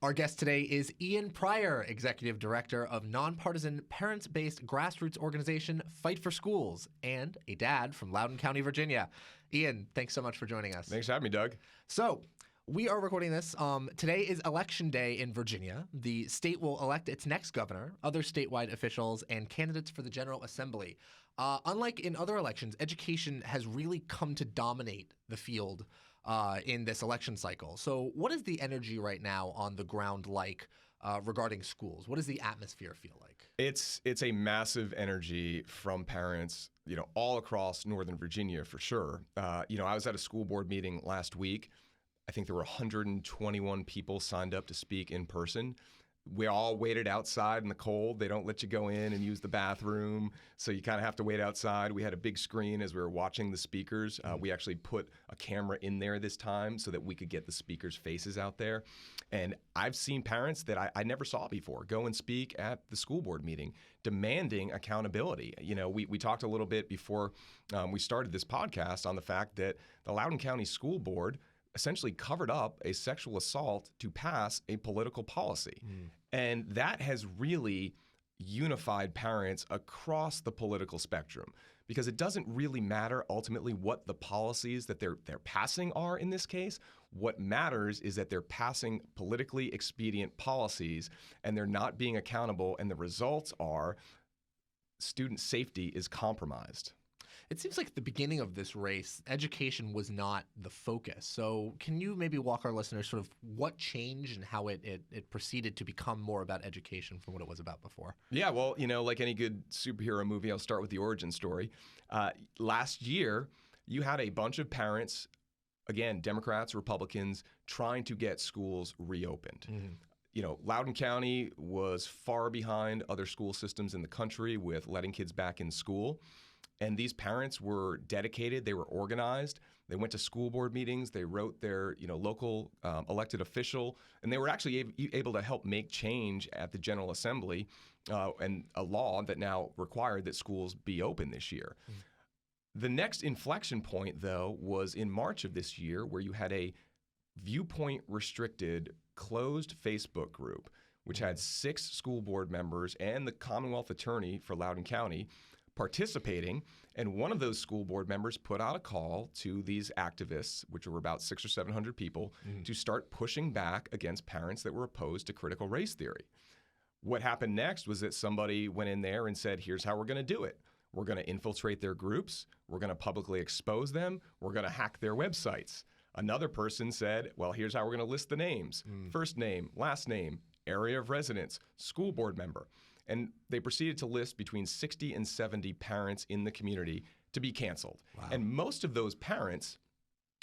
Our guest today is Ian Pryor, Executive Director of nonpartisan parents-based grassroots organization Fight for Schools, and a dad from Loudoun County, Virginia. Ian, thanks so much for joining us. Thanks for having me, Doug. So, we are recording this. Today is Election Day in Virginia. The state will elect its next governor, other statewide officials, and candidates for the General Assembly. Unlike in other elections, education has really come to dominate the field in this election cycle. So what is the energy right now on the ground like regarding schools? What does the atmosphere feel like? It's a massive energy from parents, all across Northern Virginia for sure. I was at a school board meeting last week. I think there were 121 people signed up to speak in person. We all waited outside in the cold. They don't let you go in and use the bathroom, so you kind of have to wait outside. We had a big screen as we were watching the speakers. We actually put a camera in there this time so that we could get the speakers' faces out there. And I've seen parents that I never saw before go and speak at the school board meeting, demanding accountability. We talked a little bit before we started this podcast on the fact that the Loudoun County School Board essentially covered up a sexual assault to pass a political policy. And that has really unified parents across the political spectrum, because it doesn't really matter ultimately what the policies that they're passing are in this case. What matters is that they're passing politically expedient policies and they're not being accountable, and the results are student safety is compromised. It seems like at the beginning of this race, education was not the focus. So can you maybe walk our listeners sort of what changed and how it proceeded to become more about education from what it was about before? Yeah, well, like any good superhero movie, I'll start with the origin story. Last year, you had a bunch of parents, again, Democrats, Republicans, trying to get schools reopened. Loudoun County was far behind other school systems in the country with letting kids back in school. And these parents were dedicated, they were organized, they went to school board meetings, they wrote their local elected official, and they were actually able to help make change at the General Assembly and a law that now required that schools be open this year. The next inflection point, though, was in March of this year, where you had a viewpoint-restricted closed Facebook group, which had 6 school board members and the Commonwealth Attorney for Loudoun County participating, and one of those school board members put out a call to these activists, which were about 600 or 700 people, to start pushing back against parents that were opposed to critical race theory. What happened next was that somebody went in there and said, here's how we're going to do it. We're going to infiltrate their groups. We're going to publicly expose them. We're going to hack their websites. Another person said, well, here's how we're going to list the names. First name, last name, area of residence, school board member. And they proceeded to list between 60 and 70 parents in the community to be canceled. Wow. And most of those parents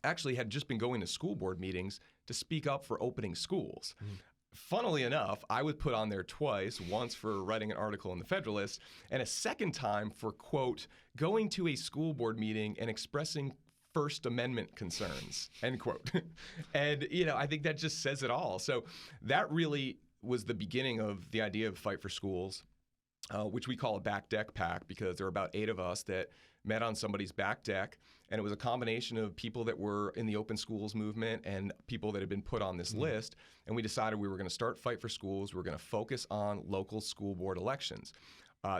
actually had just been going to school board meetings to speak up for opening schools. Funnily enough, I was put on there twice, once for writing an article in the Federalist, and a second time for, quote, going to a school board meeting and expressing First Amendment concerns, end quote. And, I think that just says it all. So that really was the beginning of the idea of Fight for Schools, which we call a back deck pack, because there were about 8 of us that met on somebody's back deck. And it was a combination of people that were in the open schools movement and people that had been put on this list. And we decided we were going to start Fight for Schools. We were going to focus on local school board elections.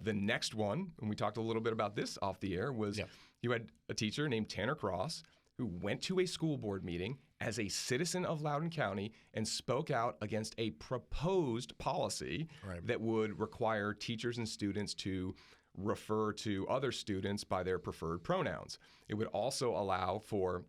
The next one, and we talked a little bit about this off the air, was you had a teacher named Tanner Cross who went to a school board meeting as a citizen of Loudoun County and spoke out against a proposed policy that would require teachers and students to refer to other students by their preferred pronouns. It would also allow for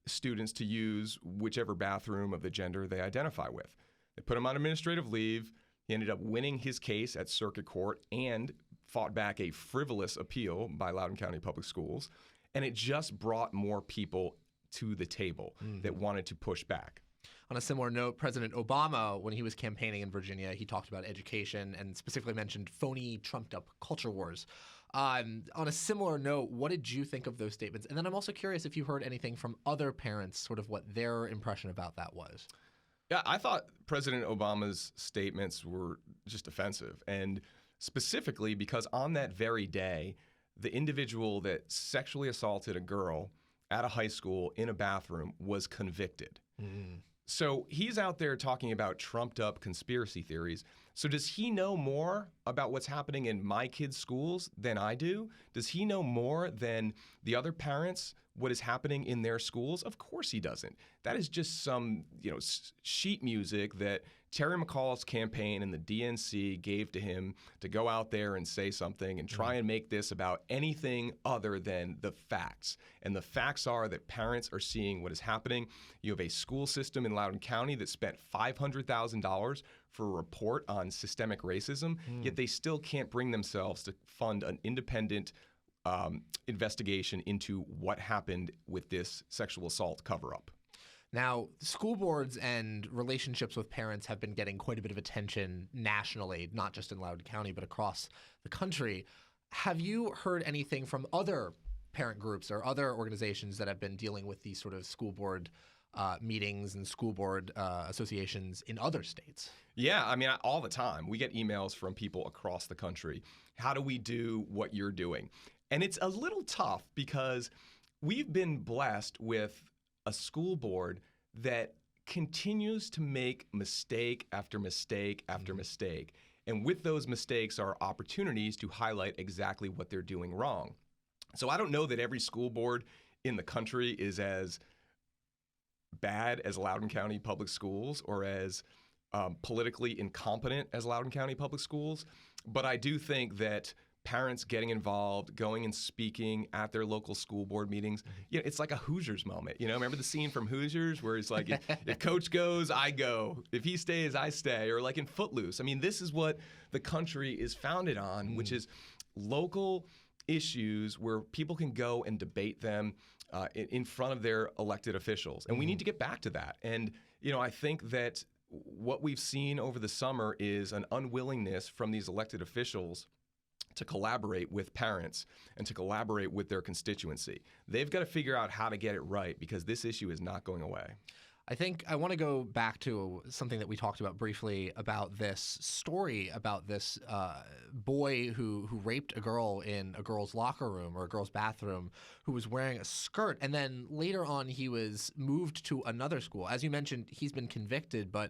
students to use whichever bathroom of the gender they identify with. They put him on administrative leave. He ended up winning his case at circuit court and fought back a frivolous appeal by Loudoun County Public Schools. And it just brought more people to the table that wanted to push back. On a similar note, President Obama, when he was campaigning in Virginia, he talked about education and specifically mentioned phony, trumped-up culture wars. On a similar note, what did you think of those statements? And then I'm also curious if you heard anything from other parents, sort of what their impression about that was. Yeah, I thought President Obama's statements were just offensive, and specifically because on that very day, the individual that sexually assaulted a girl at a high school in a bathroom was convicted. So he's out there talking about trumped up conspiracy theories. So does he know more about what's happening in my kids' schools than I do? Does he know more than the other parents what is happening in their schools? Of course he doesn't. That is just some, sheet music that Terry McAuliffe's campaign and the DNC gave to him to go out there and say something and try and make this about anything other than the facts. And the facts are that parents are seeing what is happening. You have a school system in Loudoun County that spent $500,000 for a report on systemic racism, yet they still can't bring themselves to fund an independent investigation into what happened with this sexual assault cover-up. Now, school boards and relationships with parents have been getting quite a bit of attention nationally, not just in Loudoun County, but across the country. Have you heard anything from other parent groups or other organizations that have been dealing with these sort of school board meetings and school board associations in other states? Yeah, I mean, all the time. We get emails from people across the country. How do we do what you're doing? And it's a little tough because we've been blessed with a school board that continues to make mistake after mistake after mistake. And with those mistakes are opportunities to highlight exactly what they're doing wrong. So I don't know that every school board in the country is as bad as Loudoun County Public Schools or as politically incompetent as Loudoun County Public Schools. But I do think that parents getting involved, going and speaking at their local school board meetings, it's like a Hoosiers moment. Remember the scene from Hoosiers where it's like, if coach goes, I go. If he stays, I stay. Or like in Footloose. I mean, this is what the country is founded on, which is local issues where people can go and debate them in front of their elected officials. And we need to get back to that. And, I think that what we've seen over the summer is an unwillingness from these elected officials to collaborate with parents and to collaborate with their constituency. They've got to figure out how to get it right because this issue is not going away. I think I want to go back to something that we talked about briefly about this story about this boy who raped a girl in a girl's locker room or a girl's bathroom who was wearing a skirt. And then later on, he was moved to another school. As you mentioned, he's been convicted, but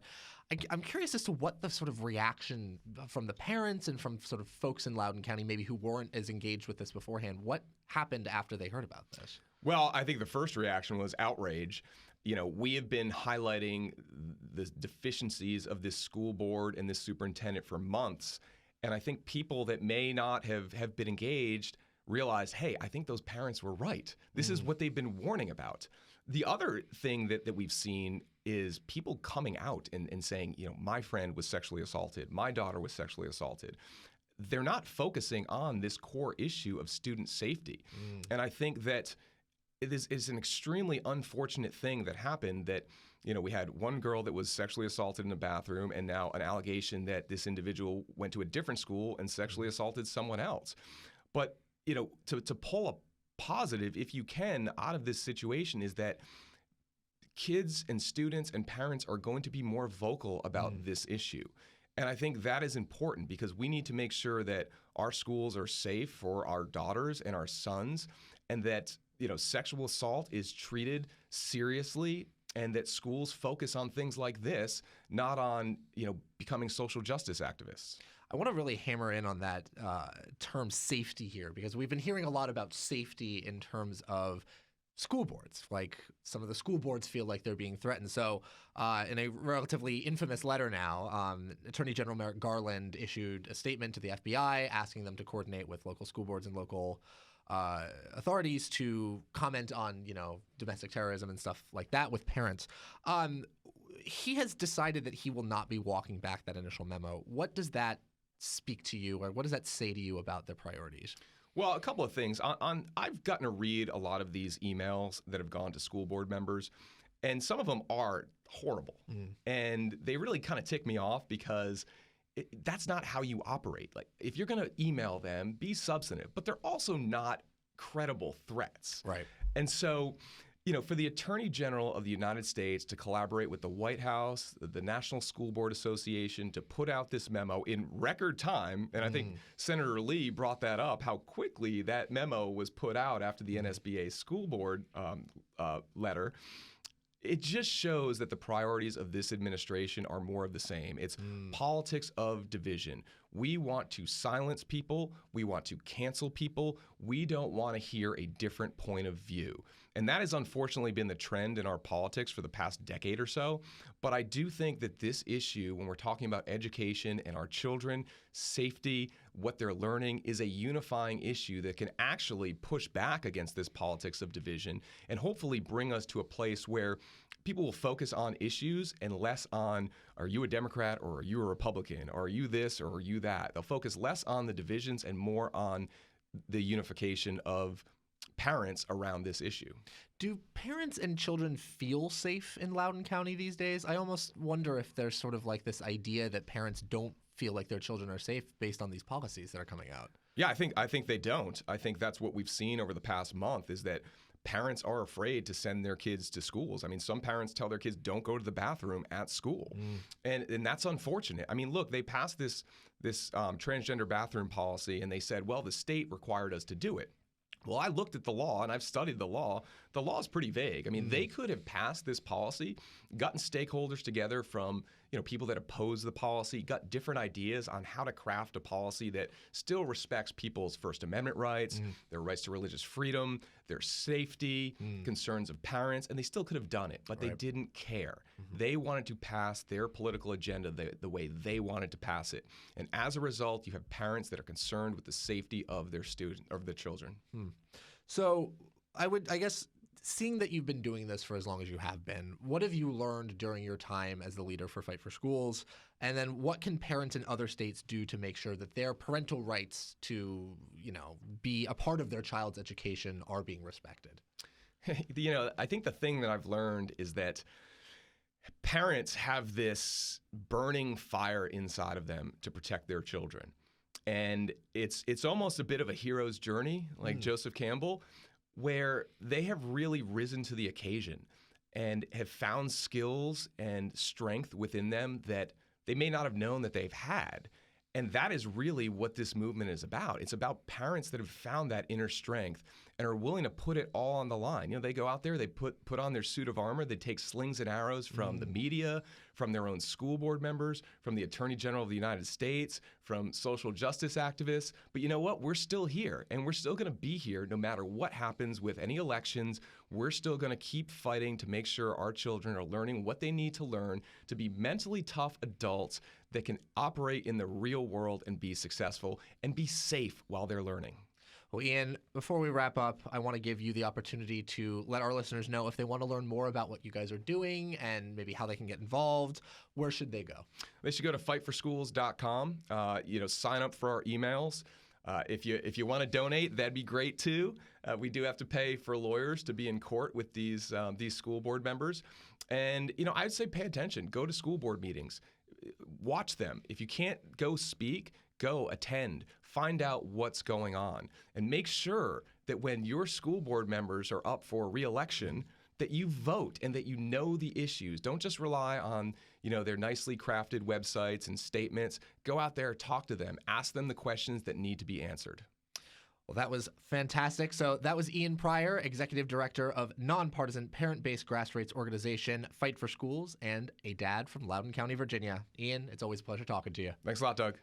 I'm curious as to what the sort of reaction from the parents and from sort of folks in Loudoun County maybe who weren't as engaged with this beforehand. What happened after they heard about this? Well, I think the first reaction was outrage. We have been highlighting the deficiencies of this school board and this superintendent for months. And I think people that may not have been engaged realized, hey, I think those parents were right. This is what they've been warning about. The other thing that we've seen is people coming out and saying, my friend was sexually assaulted. My daughter was sexually assaulted. They're not focusing on this core issue of student safety. And I think that it is an extremely unfortunate thing that happened that, we had one girl that was sexually assaulted in a bathroom and now an allegation that this individual went to a different school and sexually assaulted someone else. But, to pull a positive, if you can, out of this situation is that kids and students and parents are going to be more vocal about this issue. And I think that is important because we need to make sure that our schools are safe for our daughters and our sons and that sexual assault is treated seriously and that schools focus on things like this, not on, becoming social justice activists. I want to really hammer in on that term safety here because we've been hearing a lot about safety in terms of school boards. Like some of the school boards feel like they're being threatened. So in a relatively infamous letter now, Attorney General Merrick Garland issued a statement to the FBI asking them to coordinate with local school boards and local authorities to comment on, domestic terrorism and stuff like that with parents. He has decided that he will not be walking back that initial memo. What does that speak to you, or what does that say to you about their priorities? Well, a couple of things. I've gotten to read a lot of these emails that have gone to school board members, and some of them are horrible. And they really kind of tick me off because that's not how you operate. Like, if you're going to email them, be substantive, but they're also not credible threats. Right. And so, for the Attorney General of the United States to collaborate with the White House, the National School Board Association to put out this memo in record time, and I think Senator Lee brought that up, how quickly that memo was put out after the NSBA school board letter, it just shows that the priorities of this administration are more of the same. It's politics of division. We want to silence people. We want to cancel people. We don't want to hear a different point of view. And that has unfortunately been the trend in our politics for the past decade or so. But I do think that this issue, when we're talking about education and our children, safety, what they're learning, is a unifying issue that can actually push back against this politics of division and hopefully bring us to a place where people will focus on issues and less on, are you a Democrat or are you a Republican? Or are you this or are you that? They'll focus less on the divisions and more on the unification of parents around this issue. Do parents and children feel safe in Loudoun County these days? I almost wonder if there's sort of like this idea that parents don't feel like their children are safe based on these policies that are coming out. Yeah, I think they don't. I think that's what we've seen over the past month is that parents are afraid to send their kids to schools. I mean, some parents tell their kids don't go to the bathroom at school. And that's unfortunate. I mean, look, they passed this transgender bathroom policy and they said, well, the state required us to do it. Well, I looked at the law and I've studied the law. The law is pretty vague. I mean, they could have passed this policy, gotten stakeholders together from, people that oppose the policy, got different ideas on how to craft a policy that still respects people's First Amendment rights, their rights to religious freedom, their safety, concerns of parents, and they still could have done it, but they didn't care. They wanted to pass their political agenda the way they wanted to pass it. And as a result, you have parents that are concerned with the safety of their children. So I guess, seeing that you've been doing this for as long as you have been, what have you learned during your time as the leader for Fight for Schools? And then what can parents in other states do to make sure that their parental rights to, be a part of their child's education are being respected? I think the thing that I've learned is that parents have this burning fire inside of them to protect their children. And it's almost a bit of a hero's journey, like Joseph Campbell, where they have really risen to the occasion and have found skills and strength within them that they may not have known that they've had. And that is really what this movement is about. It's about parents that have found that inner strength and are willing to put it all on the line. They go out there, they put on their suit of armor, they take slings and arrows from the media, from their own school board members, from the Attorney General of the United States, from social justice activists. But you know what? We're still here, and we're still going to be here no matter what happens with any elections. We're still going to keep fighting to make sure our children are learning what they need to learn to be mentally tough adults that can operate in the real world and be successful and be safe while they're learning. Well, Ian, before we wrap up, I want to give you the opportunity to let our listeners know if they want to learn more about what you guys are doing and maybe how they can get involved. Where should they go? They should go to fightforschools.com. Sign up for our emails. If you want to donate, that'd be great too. We do have to pay for lawyers to be in court with these school board members, and I'd say pay attention. Go to school board meetings, watch them. If you can't go speak, go attend. Find out what's going on, and make sure that when your school board members are up for re-election, that you vote and that you know the issues. Don't just rely on their nicely crafted websites and statements. Go out there, talk to them, ask them the questions that need to be answered. Well, that was fantastic. So that was Ian Pryor, Executive Director of nonpartisan parent-based grassroots organization Fight for Schools and a dad from Loudoun County, Virginia. Ian, it's always a pleasure talking to you. Thanks a lot, Doug.